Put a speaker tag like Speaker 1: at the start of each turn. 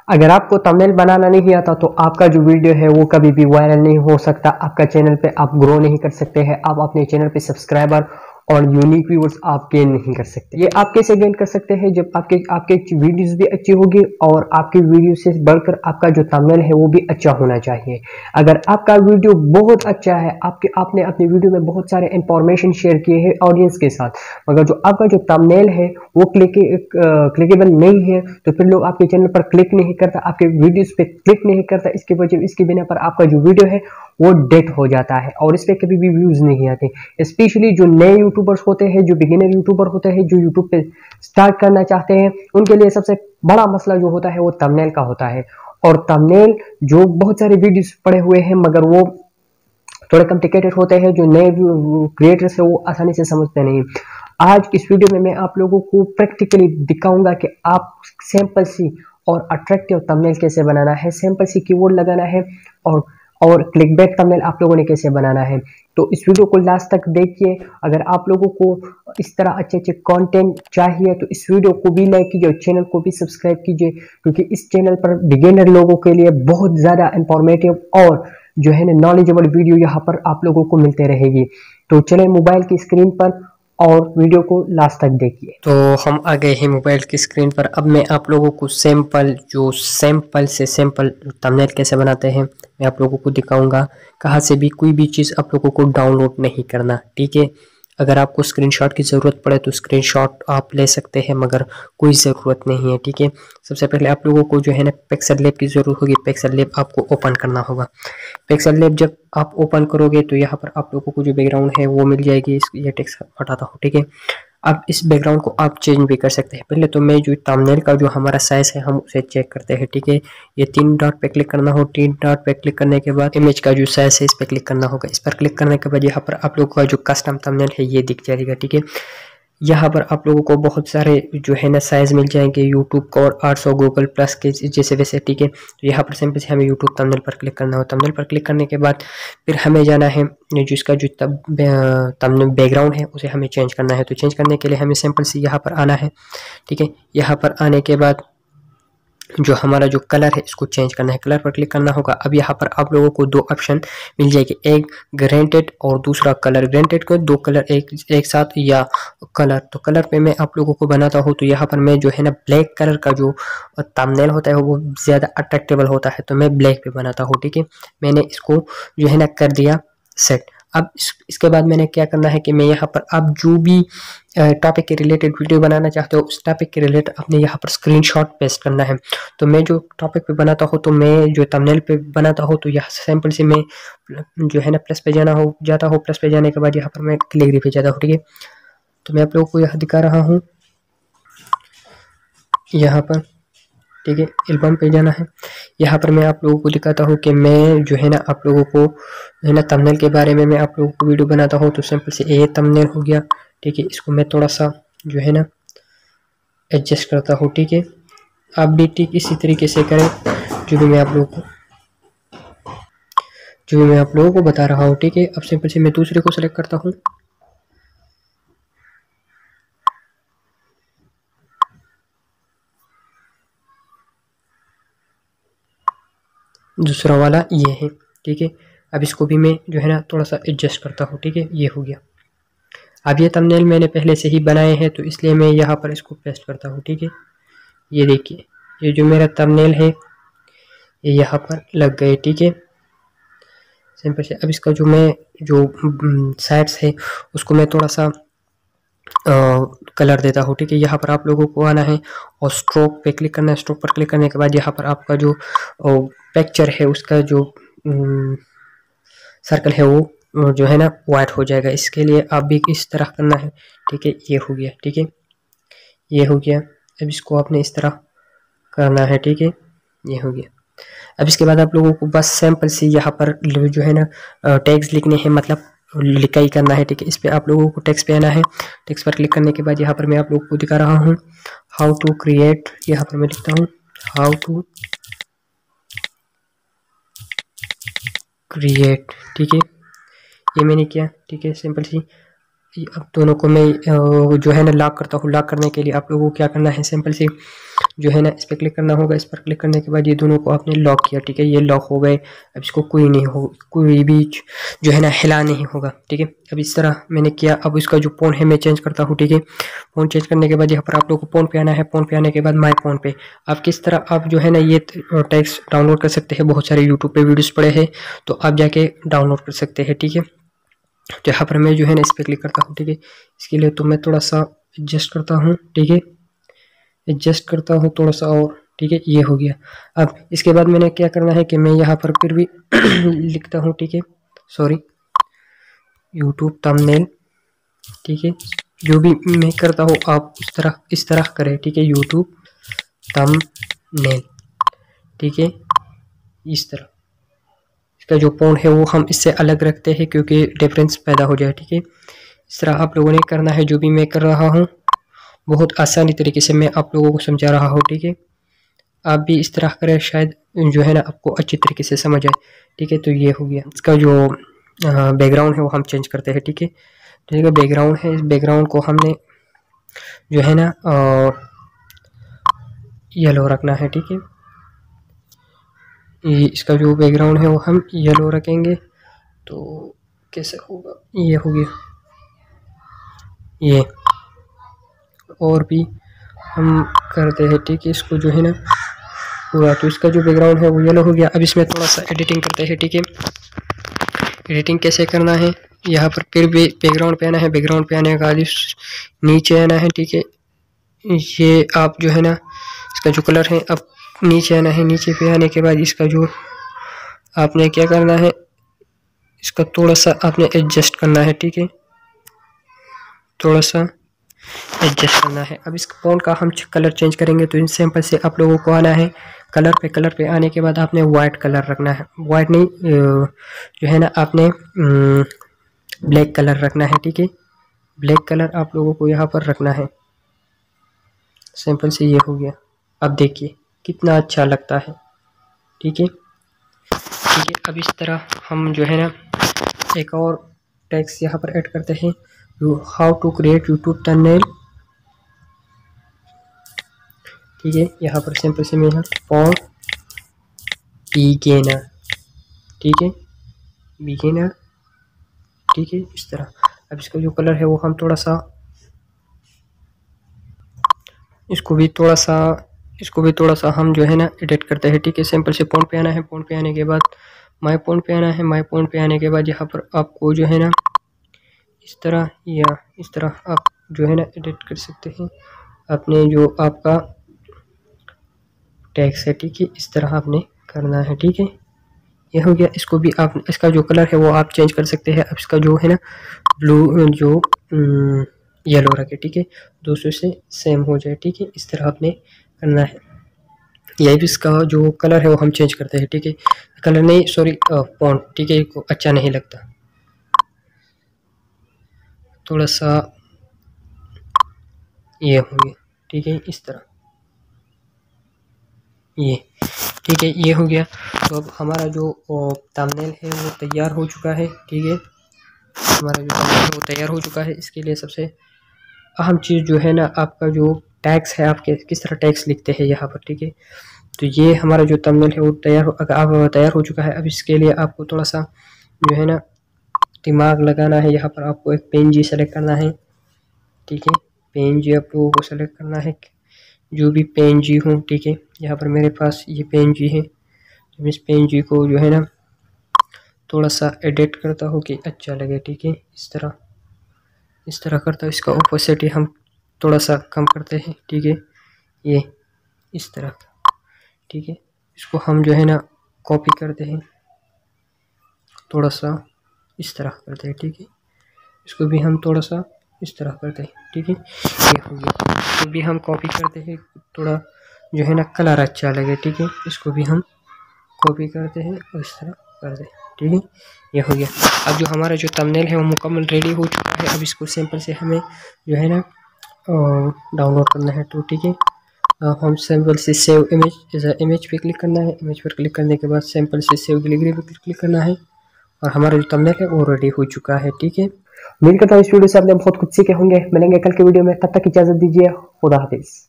Speaker 1: अगर आपको थंबनेल बनाना नहीं आता तो आपका जो वीडियो है वो कभी भी वायरल नहीं हो सकता, आपका चैनल पे आप ग्रो नहीं कर सकते हैं, आप अपने चैनल पे सब्सक्राइबर और यूनिक व्यूअर्स आप गेन नहीं कर सकते। ये आप कैसे गेन कर सकते हैं? जब आपके आपके वीडियोस भी अच्छी होगी और आपकी वीडियो से बढ़कर आपका जो थंबनेल है वो भी अच्छा होना चाहिए। अगर आपका वीडियो बहुत अच्छा है, आपने अपनी वीडियो में बहुत सारे इंफॉर्मेशन शेयर किए हैं ऑडियंस के साथ, मगर जो आपका जो थंबनेल है वो क्लिकेबल नहीं है, तो फिर लोग आपके चैनल पर क्लिक नहीं करता, आपके वीडियोस पे क्लिक नहीं करता। इसकी बिना पर आपका जो वीडियो है वो डेड हो जाता है और इस पे कभी भी व्यूज नहीं आते। स्पेशली जो नए यूट्यूबर्स होते हैं, जो बिगिनर यूट्यूबर होते हैं, जो यूट्यूब पे स्टार्ट करना चाहते हैं, उनके लिए सबसे बड़ा मसला जो होता है वो थंबनेल का होता है। और थंबनेल जो बहुत सारे वीडियोस पड़े हुए हैं मगर वो थोड़े कॉम्प्लिकेटेड होते हैं, जो नए क्रिएटर्स है वो आसानी से समझते नहीं। आज इस वीडियो में मैं आप लोगों को प्रैक्टिकली दिखाऊंगा कि आप सिंपल सी और अट्रैक्टिव थंबनेल कैसे बनाना है, सिंपल सी कीवर्ड लगाना है और क्लिकबैट थंबनेल आप लोगों ने कैसे बनाना है। तो इस वीडियो को लास्ट तक देखिए। अगर आप लोगों को इस तरह अच्छे अच्छे कंटेंट चाहिए तो इस वीडियो को भी लाइक कीजिए और चैनल को भी सब्सक्राइब कीजिए, क्योंकि इस चैनल पर बिगिनर लोगों के लिए बहुत ज़्यादा इंफॉर्मेटिव और जो है ना नॉलेजेबल वीडियो यहाँ पर आप लोगों को मिलते रहेगी। तो चले मोबाइल की स्क्रीन पर और वीडियो को लास्ट तक देखिए। तो हम आ गए हैं मोबाइल की स्क्रीन पर। अब मैं आप लोगों को सैंपल से सैंपल थंबनेल कैसे बनाते हैं मैं आप लोगों को दिखाऊंगा। कहाँ से भी कोई भी चीज़ आप लोगों को डाउनलोड नहीं करना, ठीक है। अगर आपको स्क्रीनशॉट की ज़रूरत पड़े तो स्क्रीनशॉट आप ले सकते हैं, मगर कोई ज़रूरत नहीं है, ठीक है। सबसे पहले आप लोगों को जो है ना पिक्सल लैब की ज़रूरत होगी। पिक्सल लैब आपको ओपन करना होगा। पिक्सल लैब जब आप ओपन करोगे तो यहाँ पर आप लोगों को जो बैकग्राउंड है वो मिल जाएगी। ये टेक्स्ट हटाता हूँ, ठीक है। अब इस बैकग्राउंड को आप चेंज भी कर सकते हैं। पहले तो मैं जो थंबनेल का जो हमारा साइज है हम उसे चेक करते हैं, ठीक है। ये 3 डॉट पे क्लिक करना हो। 3 डॉट पे क्लिक करने के बाद इमेज का जो साइज है इस पर क्लिक करना होगा। इस पर क्लिक करने के बाद यहाँ पर आप लोगों का जो कस्टम थंबनेल है ये दिख जाएगा, ठीक है। यहाँ पर आप लोगों को बहुत सारे जो है ना साइज मिल जाएंगे यूट्यूब का और 800 गूगल प्लस के जैसे वैसे, ठीक है। तो यहाँ पर सिंपल से हमें यूट्यूब थंबनेल पर क्लिक करना हो। थंबनेल पर क्लिक करने के बाद फिर हमें जाना है जो इसका जो थंबनेल बैकग्राउंड है उसे हमें चेंज करना है। तो चेंज करने के लिए हमें सिंपल से यहाँ पर आना है, ठीक है। यहाँ पर आने के बाद जो हमारा जो कलर है इसको चेंज करना है। कलर पर क्लिक करना होगा। अब यहाँ पर आप लोगों को 2 ऑप्शन मिल जाएगी, एक ग्रेडेड और दूसरा कलर। ग्रेडेड को 2 कलर एक साथ या कलर। तो कलर पे मैं आप लोगों को बनाता हूँ। तो यहाँ पर मैं जो है ना ब्लैक कलर का जो थंबनेल होता है वो ज़्यादा अट्रैक्टेबल होता है, तो मैं ब्लैक पे बनाता हूँ, ठीक है। मैंने इसको जो है ना कर दिया सेट। अब इसके बाद मैंने क्या करना है कि मैं यहाँ पर आप जो भी टॉपिक के रिलेटेड वीडियो बनाना चाहते हो उस टॉपिक के रिलेटेड अपने यहाँ पर स्क्रीनशॉट पेस्ट करना है। तो मैं जो टॉपिक पे बनाता हूँ, तो मैं जो थंबनेल पे बनाता हूँ, तो यहाँ सैंपल से मैं जो है ना प्लस पे जाता हूँ। प्लस पे जाने के बाद यहाँ पर मैं कैटेगरी पे जाता हूँ, ठीक है। तो मैं आप लोगों को यहाँ दिखा रहा हूँ यहाँ पर, ठीक है। एल्बम पे जाना है। यहाँ पर मैं आप लोगों को दिखाता हूँ कि मैं जो है ना आप लोगों को है ना थंबनेल के बारे में मैं आप लोगों को वीडियो बनाता हूँ। तो सिंपल से ये थंबनेल हो गया, ठीक है। इसको मैं थोड़ा सा जो है ना एडजस्ट करता हूँ, ठीक है। आप भी ठीक इसी तरीके से करें जो भी मैं आप लोगों को बता रहा हूँ, ठीक है। अब सिंपल से मैं दूसरे को सेलेक्ट करता हूँ। दूसरा वाला ये है, ठीक है। अब इसको भी मैं जो है ना थोड़ा सा एडजस्ट करता हूँ, ठीक है। ये हो गया। अब ये थंबनेल मैंने पहले से ही बनाए हैं तो इसलिए मैं यहाँ पर इसको पेस्ट करता हूँ, ठीक है। ये देखिए ये जो मेरा थंबनेल है ये यहाँ पर लग गए, ठीक है। सिंपल से अब इसका जो साइड्स है उसको मैं थोड़ा सा कलर देता हूँ, ठीक है। यहाँ पर आप लोगों को आना है और स्ट्रोक पे क्लिक करना है। स्ट्रोक पर क्लिक करने के बाद यहाँ पर आपका जो पिक्चर है उसका जो सर्कल है वो जो है ना वाइट हो जाएगा। इसके लिए आप भी इस तरह करना है, ठीक है। ये हो गया, ठीक है। ये हो गया। अब इसको आपने इस तरह करना है, ठीक है। ये हो गया। अब इसके बाद आप लोगों को बस सैंपल से यहाँ पर जो है ना टैग्स लिखने हैं, मतलब लिखाई करना है, ठीक है। इस पर आप लोगों को टेक्स्ट पे आना है। टेक्स्ट पर क्लिक करने के बाद यहाँ पर मैं आप लोगों को दिखा रहा हूँ हाउ टू क्रिएट। यहाँ पर मैं लिखता हूँ हाउ टू क्रिएट, ठीक है। ये मैंने किया, ठीक है। सिंपल सी अब दोनों को मैं जो है ना लॉक करता हूँ। लॉक करने के लिए आप लोगों को क्या करना है, सिंपल से जो है ना इस पर क्लिक करना होगा। इस पर क्लिक करने के बाद ये दोनों को आपने लॉक किया, ठीक है, ये लॉक हो गए। अब इसको कोई भी जो है ना हिला नहीं होगा, ठीक है। अब इस तरह मैंने किया। अब इसका जो फ़ोन है मैं चेंज करता हूँ, ठीक है। फ़ोन चेंज करने के बाद यहाँ पर आप लोगों को फ़ोन पे आना है। फ़ोन पे आने के बाद माय फ़ोन पे आप किस तरह आप जो है ना ये टेक्स्ट डाउनलोड कर सकते हैं। बहुत सारे यूट्यूब पे वीडियोस पड़े हैं, तो आप जाके डाउनलोड कर सकते हैं, ठीक है। तो यहाँ पर मैं जो है ना इस पर क्लिक करता हूँ, ठीक है। इसके लिए तो मैं थोड़ा सा एडजस्ट करता हूँ, ठीक है, एडजस्ट करता हूँ थोड़ा सा और, ठीक है, ये हो गया। अब इसके बाद मैंने क्या करना है कि मैं यहाँ पर फिर भी लिखता हूँ, ठीक है, सॉरी, यूट्यूब थंबनेल, ठीक है। जो भी मैं करता हूँ आप इस तरह करें, ठीक है, यूट्यूब थंबनेल, ठीक है, इस तरह। इसका जो फ़ॉन्ट है वो हम इससे अलग रखते हैं क्योंकि डिफरेंस पैदा हो जाए, ठीक है। इस तरह आप लोगों ने करना है जो भी मैं कर रहा हूँ। बहुत आसानी तरीके से मैं आप लोगों को समझा रहा हूँ, ठीक है। आप भी इस तरह करें, शायद जो है ना आपको अच्छी तरीके से समझ आए, ठीक है। तो ये हो गया। इसका जो बैकग्राउंड है वो हम चेंज करते हैं, ठीक है। ठीक है, बैकग्राउंड है, इस बैकग्राउंड को हमने जो है ना येलो रखना है, ठीक है। इसका जो बैकग्राउंड है वो हम येलो रखेंगे। तो कैसे होगा, ये हो गया ये। और भी हम करते हैं, ठीक है, इसको जो है ना पूरा। तो इसका जो बैकग्राउंड है वो येलो हो गया। अब इसमें थोड़ा सा एडिटिंग करते हैं, ठीक है। एडिटिंग कैसे करना है, यहाँ पर फिर भी बैकग्राउंड पे आना है। बैकग्राउंड पे आने के बाद नीचे आना है, ठीक है। ये आप जो है ना इसका जो कलर है अब नीचे आना है। नीचे पे आने के बाद इसका जो आपने क्या करना है, इसका थोड़ा सा आपने एडजस्ट करना है, ठीक है, थोड़ा सा एडजस्ट करना है। अब इस फ़ॉन्ट का हम कलर चेंज करेंगे। तो इन सैंपल से आप लोगों को आना है कलर पे आने के बाद आपने वाइट कलर रखना है। वाइट नहीं, जो है ना आपने ब्लैक कलर रखना है, ठीक है। ब्लैक कलर आप लोगों को यहाँ पर रखना है। सिंपल से ये हो गया। अब देखिए कितना अच्छा लगता है, ठीक है, ठीक है। अब इस तरह हम जो है ना एक और टेक्स्ट यहाँ पर ऐड करते हैं, how to create YouTube thumbnail, ठीक है। यहाँ पर सिंपल से मैं फॉर बिगिनर, ठीक है, बिगिनर, ठीक है, इस तरह। अब इसका जो कलर है वो हम थोड़ा सा इसको भी थोड़ा सा हम जो है ना एडिट करते हैं, ठीक है। सिंपल से फ़ॉन्ट पे आना है। फ़ॉन्ट पे आने के बाद माय फ़ॉन्ट पे आना है। माय फ़ॉन्ट पे आने के बाद यहाँ पर आपको जो है ना इस तरह या इस तरह आप जो है ना एडिट कर सकते हैं अपने जो आपका टैक्स है, ठीक है। इस तरह आपने करना है, ठीक है, ये हो गया। इसको भी आप इसका जो कलर है वो आप चेंज कर सकते हैं। अब इसका जो है ना ब्लू जो येलो रखे, ठीक है, दूसरे से सेम हो जाए, ठीक है, इस तरह आपने करना है। यही भी इसका जो कलर है वो हम चेंज करते हैं, ठीक है। कलर नहीं, सॉरी, फॉन्ट, ठीक है, को अच्छा नहीं लगता, थोड़ा सा ये हो गया, ठीक है, इस तरह ये, ठीक है, ये हो गया। तो अब हमारा जो थंबनेल है वो तैयार हो चुका है, ठीक है। हमारा जो थंबनेल है वो तैयार हो चुका है। इसके लिए सबसे अहम चीज़ जो है ना आपका जो टैग्स है, आपके किस तरह टैग्स लिखते हैं यहाँ पर, ठीक है। तो ये हमारा जो थंबनेल है वो तैयार हो चुका है। अब इसके लिए आपको थोड़ा सा जो है ना दिमाग लगाना है। यहाँ पर आपको एक PNG सेलेक्ट करना है, ठीक है। PNG आप लोगों को सेलेक्ट करना है, जो भी PNG हो, ठीक है। यहाँ पर मेरे पास ये PNG है। तो इस PNG को जो है ना थोड़ा सा एडिट करता हूँ कि अच्छा लगे, ठीक है, इस तरह करता हूँ। इसका ओपेसिटी हम थोड़ा सा कम करते हैं, ठीक है, ये इस तरह, ठीक है। इसको हम जो है ना कॉपी करते हैं, थोड़ा सा इस तरह करते हैं, ठीक है। इसको भी हम थोड़ा सा इस तरह करते हैं, ठीक है, ये हो गया। इसको भी हम कॉपी करते हैं, थोड़ा जो है ना कलर अच्छा लगे, ठीक है। इसको भी हम कॉपी करते हैं और इस तरह करते हैं, ठीक है, ये हो गया। अब जो हमारा जो थंबनेल है वो मुकम्मल रेडी हो चुका है। अब इसको सिंपल से हमें जो है ना डाउनलोड करना है। तो ठीक है, हम सिंपल से सेव इमेज पे क्लिक करना है। इमेज पर क्लिक करने के बाद सिंपल से सेव गैलरी पे क्लिक करना है और हमारा जो थंबनेल है वो रेडी हो चुका है, ठीक है। उम्मीद करता हूँ इस वीडियो से आपने बहुत कुछ सीखे होंगे। मिलेंगे कल के वीडियो में, तब तक इजाजत दीजिए। खुदा हाफिज।